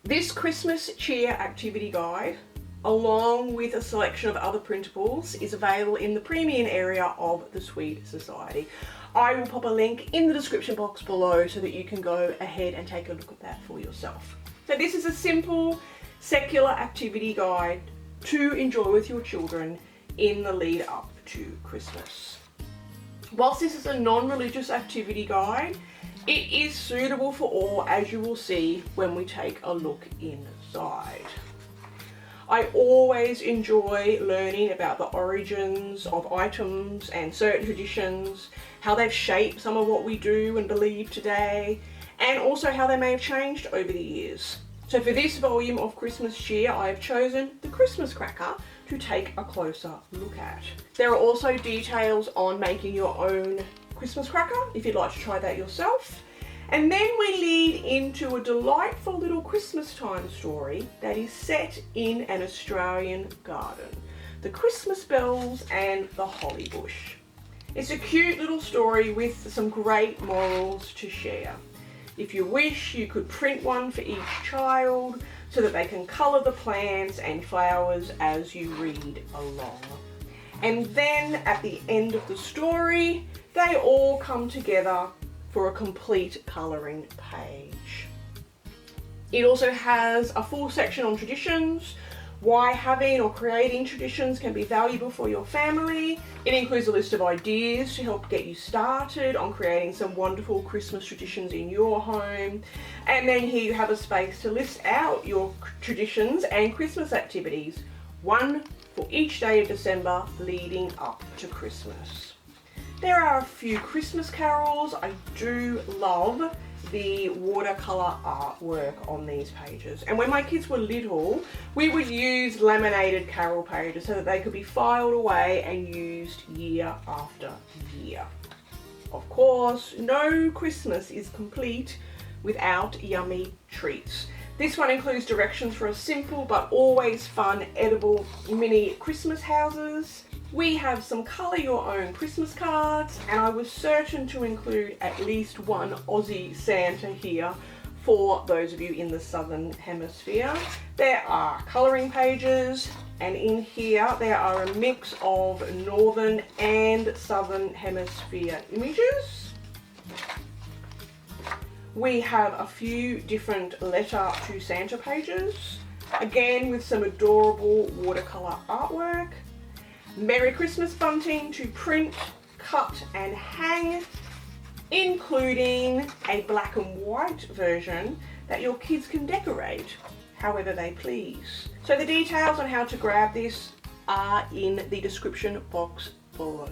This Christmas cheer activity guide, along with a selection of other printables, is available in the premium area of the Sweet Society. I will pop a link in the description box below so that you can go ahead and take a look at that for yourself. So this is a simple secular activity guide to enjoy with your children in the lead up to Christmas. Whilst this is a non-religious activity guide, it is suitable for all, as you will see when we take a look inside. I always enjoy learning about the origins of items and certain traditions, how they've shaped some of what we do and believe today, and also how they may have changed over the years. So for this volume of Christmas cheer, I have chosen the Christmas cracker to take a closer look at. There are also details on making your own Christmas cracker if you'd like to try that yourself. And then we lead into a delightful little Christmas time story that is set in an Australian garden. The Christmas bells and the holly bush. It's a cute little story with some great morals to share. If you wish, you could print one for each child so that they can colour the plants and flowers as you read along. And then at the end of the story, they all come together for a complete colouring page. It also has a full section on traditions, why having or creating traditions can be valuable for your family. It includes a list of ideas to help get you started on creating some wonderful Christmas traditions in your home. And then here you have a space to list out your traditions and Christmas activities, one for each day of December leading up to Christmas. There are a few Christmas carols. I do love the watercolour artwork on these pages. And when my kids were little, we would use laminated carol pages so that they could be filed away and used year after year. Of course, no Christmas is complete without yummy treats. This one includes directions for a simple but always fun edible mini Christmas houses. We have some colour your own Christmas cards, and I was certain to include at least one Aussie Santa here for those of you in the Southern Hemisphere. There are colouring pages, and in here there are a mix of Northern and Southern Hemisphere images. We have a few different letter to Santa pages, again with some adorable watercolour artwork. Merry Christmas bunting to print, cut and hang, including a black and white version that your kids can decorate however they please. So the details on how to grab this are in the description box below.